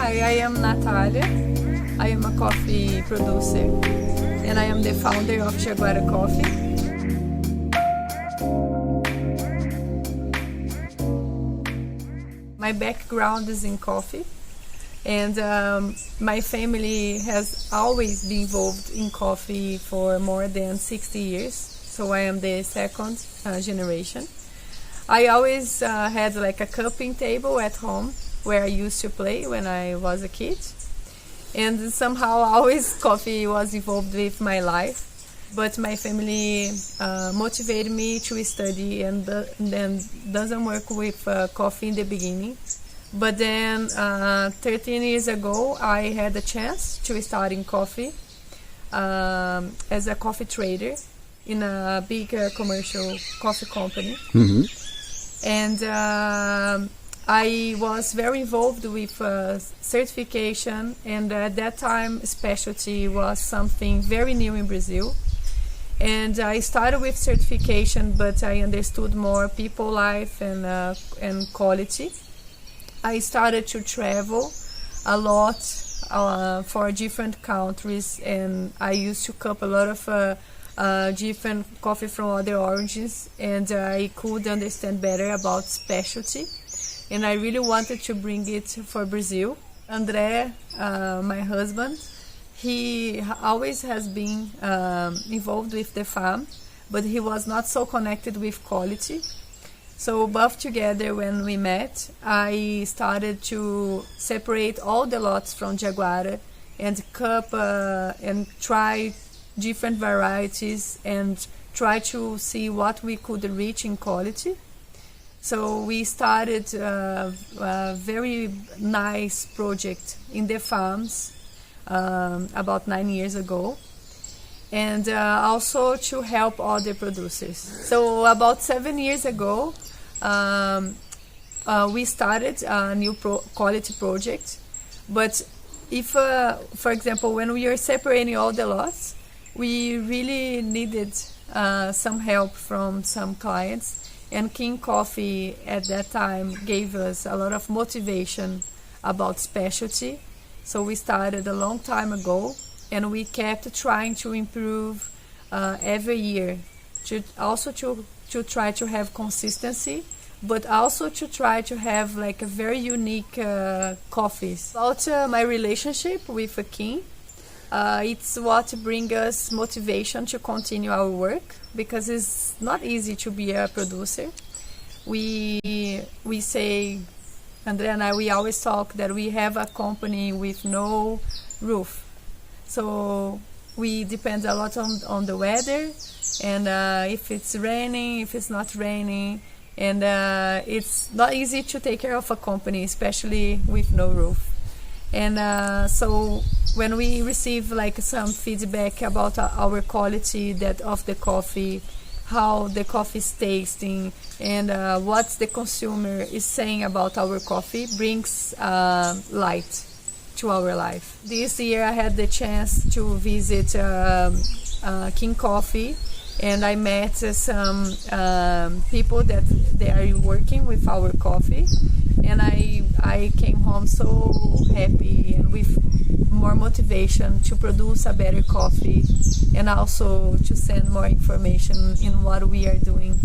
Hi, I am Natalia. I am a coffee producer and I am the founder of Jaguara Coffee. My background is in coffee and my family has always been involved in coffee for more than 60 years. So I am the second generation. I always had like a cupping table at home where I used to play when I was a kid. And somehow always coffee was involved with my life. But my family motivated me to study and then doesn't work with coffee in the beginning. But then 13 years ago, I had a chance to start in coffee as a coffee trader in a big commercial coffee company. Mm-hmm. And I was very involved with certification, and at that time specialty was something very new in Brazil. And I started with certification, but I understood more people life and quality. I started to travel a lot for different countries, and I used to cup a lot of different coffee from other origins, and I could understand better about specialty. And I really wanted to bring it for Brazil. André, my husband, he always has been involved with the farm, but he was not so connected with quality. So both together, when we met, I started to separate all the lots from Jaguara and cup and try different varieties and try to see what we could reach in quality. So we started a very nice project in the farms about 9 years ago, and also to help other producers. So about 7 years ago, we started a new quality project. But if, for example, when we are separating all the lots, we really needed some help from some clients. And King Coffee at that time gave us a lot of motivation about specialty. So we started a long time ago, and we kept trying to improve every year, to try to have consistency, but also to try to have like a very unique coffees. About my relationship with King, it's what brings us motivation to continue our work, because it's not easy to be a producer. We say, André and I, we always talk that we have a company with no roof. So we depend a lot on the weather, and if it's raining, if it's not raining, and it's not easy to take care of a company, especially with no roof. And so when we receive like some feedback about our quality of the coffee, how the coffee is tasting, and what the consumer is saying about our coffee, brings light to our life. This year I had the chance to visit King Coffee, and I met some people that they are working with our coffee, and I came home so happy and with more motivation to produce a better coffee, and also to send more information in what we are doing.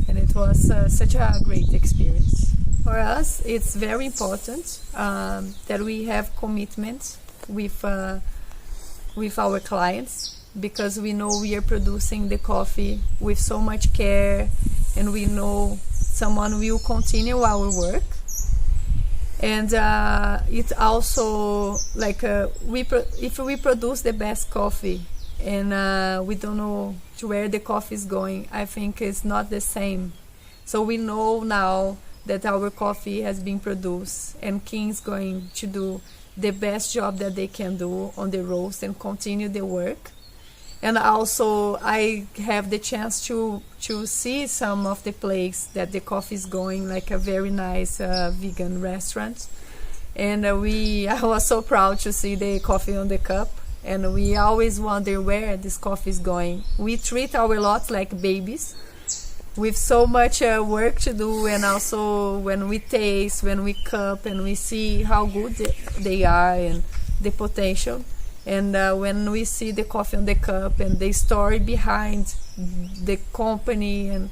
And it was such a great experience. For us, it's very important that we have commitment with our clients, because we know we are producing the coffee with so much care, and we know someone will continue our work. And it also, like, if we produce the best coffee and we don't know to where the coffee is going, I think it's not the same. So we know now that our coffee has been produced, and King's going to do the best job that they can do on the roast and continue the work. And also I have the chance to see some of the places that the coffee is going, like a very nice vegan restaurant. And I was so proud to see the coffee on the cup. And we always wonder where this coffee is going. We treat our lots like babies. with so much work to do, and also when we taste, when we cup, and we see how good they are and the potential, and when we see the coffee on the cup and the story behind the company, and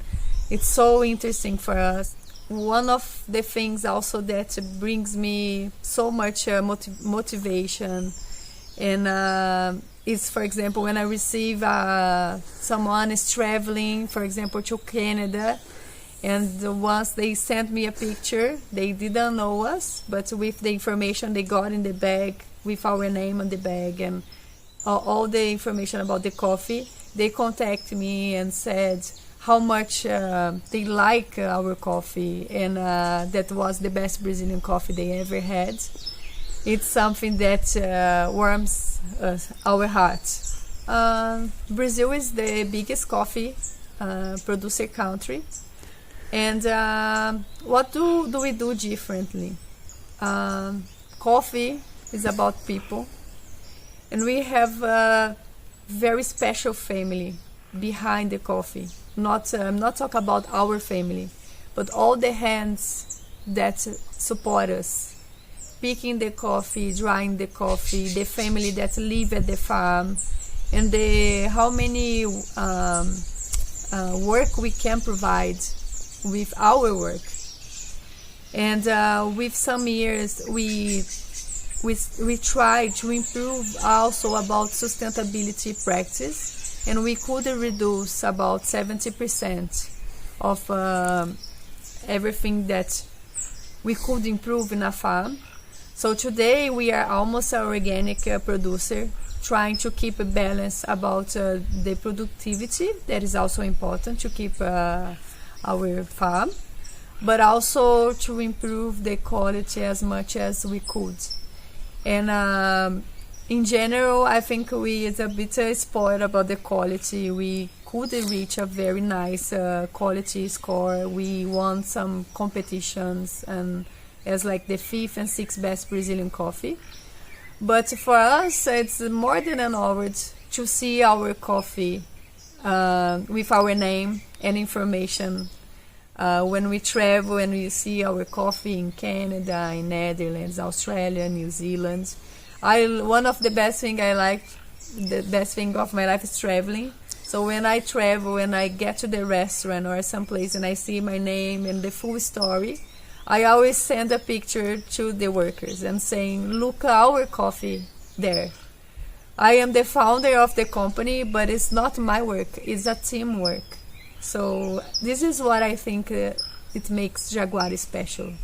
it's so interesting for us. One of the things also that brings me so much motivation and is, for example, when I receive someone is traveling, for example, to Canada, and once they sent me a picture, they didn't know us, but with the information they got in the bag, with our name on the bag and all the information about the coffee, they contacted me and said how much they like our coffee, and that was the best Brazilian coffee they ever had. It's something that warms our heart. Brazil is the biggest coffee producer country, and what do we do differently? Coffee is about people, and we have a very special family behind the coffee. Not talk about our family, but all the hands that support us, picking the coffee, drying the coffee, the family that live at the farm, and how many work we can provide with our work. And with some years, we try to improve also about sustainability practice, and we could reduce about 70% of everything that we could improve in a farm. So today we are almost an organic producer, trying to keep a balance about the productivity, that is also important to keep our farm, but also to improve the quality as much as we could. And in general, I think we is a bit spoiled about the quality. We could reach a very nice quality score. We won some competitions and as like the 5th and 6th best Brazilian coffee. But for us, it's more than an honor to see our coffee with our name and information. When we travel and we see our coffee in Canada, in Netherlands, Australia, New Zealand. One of the best thing I like, the best thing of my life is traveling. So when I travel and I get to the restaurant or someplace and I see my name and the full story, I always send a picture to the workers and saying, look, our coffee there. I am the founder of the company, but it's not my work, it's a teamwork. So this is what I think it makes Jaguari special.